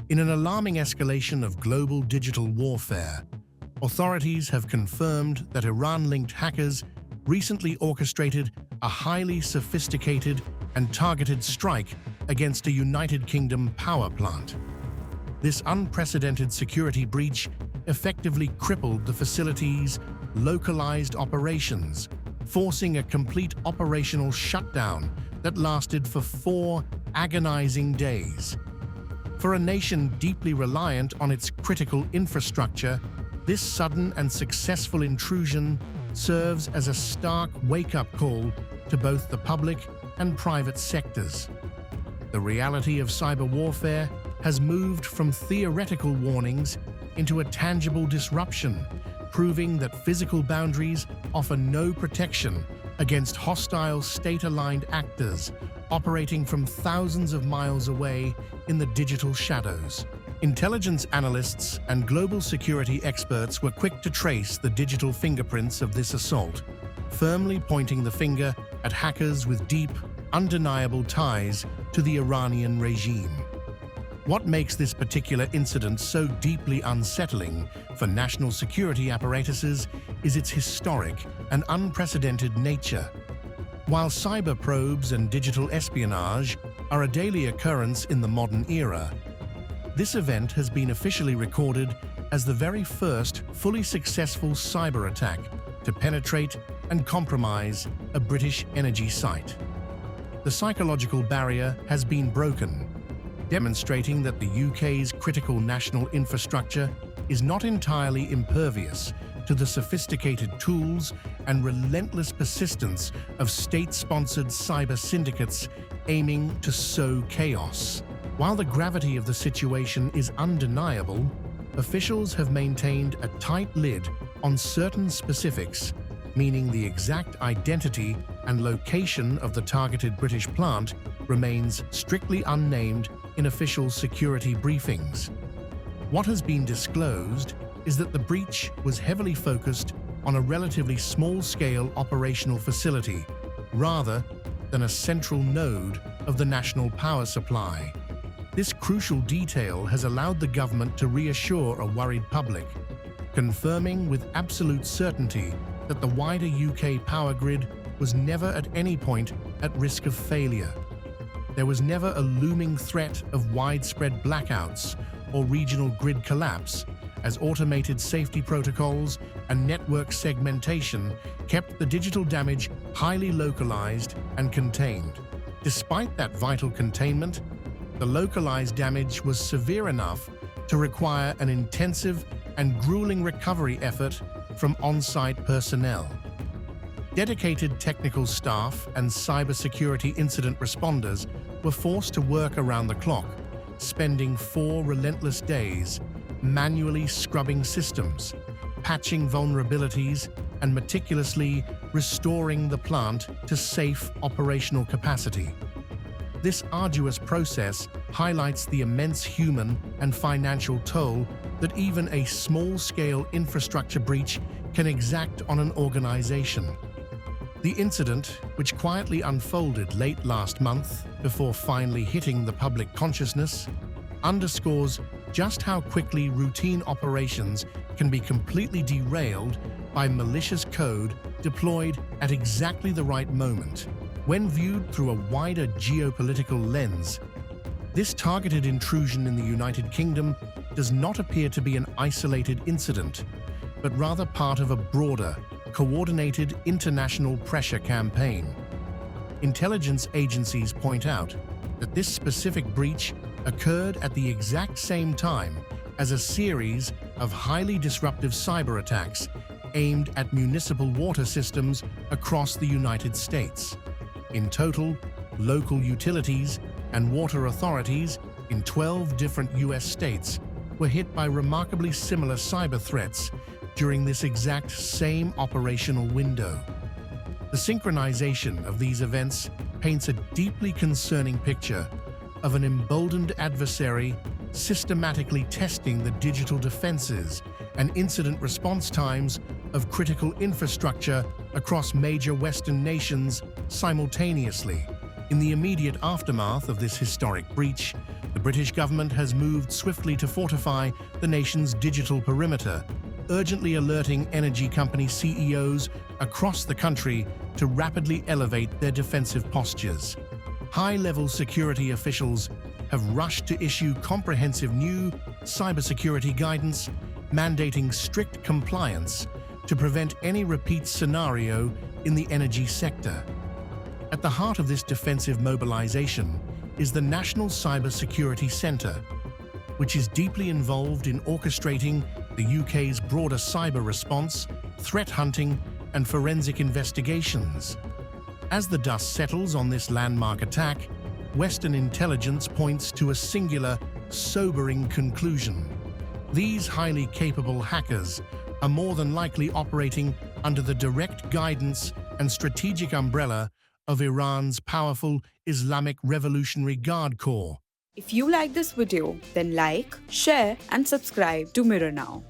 In an alarming escalation of global digital warfare, authorities have confirmed that Iran-linked hackers recently orchestrated a highly sophisticated and targeted strike against a United Kingdom power plant. This unprecedented security breach effectively crippled the facility's localized operations, forcing a complete operational shutdown that lasted for 4 agonizing days. For a nation deeply reliant on its critical infrastructure, this sudden and successful intrusion serves as a stark wake-up call to both the public and private sectors. The reality of cyber warfare has moved from theoretical warnings into a tangible disruption, proving that physical boundaries offer no protection against hostile state-aligned actors operating from thousands of miles away in the digital shadows. Intelligence analysts and global security experts were quick to trace the digital fingerprints of this assault, firmly pointing the finger at hackers with deep, undeniable ties to the Iranian regime. What makes this particular incident so deeply unsettling for national security apparatuses is its historic and unprecedented nature. While cyber probes and digital espionage are a daily occurrence in the modern era, this event has been officially recorded as the very first fully successful cyber attack to penetrate and compromise a British energy site. The psychological barrier has been broken, demonstrating that the UK's critical national infrastructure is not entirely impervious to the sophisticated tools and relentless persistence of state-sponsored cyber syndicates aiming to sow chaos. While the gravity of the situation is undeniable, officials have maintained a tight lid on certain specifics, meaning the exact identity and location of the targeted British plant remains strictly unnamed in official security briefings. What has been disclosed is that the breach was heavily focused on a relatively small-scale operational facility, rather than a central node of the national power supply. This crucial detail has allowed the government to reassure a worried public, confirming with absolute certainty that the wider UK power grid was never at any point at risk of failure. There was never a looming threat of widespread blackouts or regional grid collapse, as automated safety protocols and network segmentation kept the digital damage highly localized and contained. Despite that vital containment, the localized damage was severe enough to require an intensive and grueling recovery effort from on-site personnel. Dedicated technical staff and cybersecurity incident responders were forced to work around the clock, spending 4 relentless days manually scrubbing systems, patching vulnerabilities, and meticulously restoring the plant to safe operational capacity. This arduous process highlights the immense human and financial toll that even a small-scale infrastructure breach can exact on an organization. The incident, which quietly unfolded late last month before finally hitting the public consciousness, underscores just how quickly routine operations can be completely derailed by malicious code deployed at exactly the right moment. When viewed through a wider geopolitical lens, this targeted intrusion in the United Kingdom does not appear to be an isolated incident, but rather part of a broader, coordinated international pressure campaign. Intelligence agencies point out that this specific breach occurred at the exact same time as a series of highly disruptive cyber attacks aimed at municipal water systems across the United States. In total, local utilities and water authorities in 12 different US states were hit by remarkably similar cyber threats during this exact same operational window. The synchronization of these events paints a deeply concerning picture of an emboldened adversary systematically testing the digital defenses and incident response times of critical infrastructure across major Western nations simultaneously. In the immediate aftermath of this historic breach, The British government has moved swiftly to fortify the nation's digital perimeter, urgently alerting energy company CEOs across the country to rapidly elevate their defensive postures. High-level security officials have rushed to issue comprehensive new cybersecurity guidance, mandating strict compliance to prevent any repeat scenario in the energy sector. At the heart of this defensive mobilization is the National Cybersecurity Centre, which is deeply involved in orchestrating the UK's broader cyber response, threat hunting, and forensic investigations. As the dust settles on this landmark attack, Western intelligence points to a singular, sobering conclusion. These highly capable hackers are more than likely operating under the direct guidance and strategic umbrella of Iran's powerful Islamic Revolutionary Guard Corps. If you like this video, then like, share and subscribe to Mirror Now.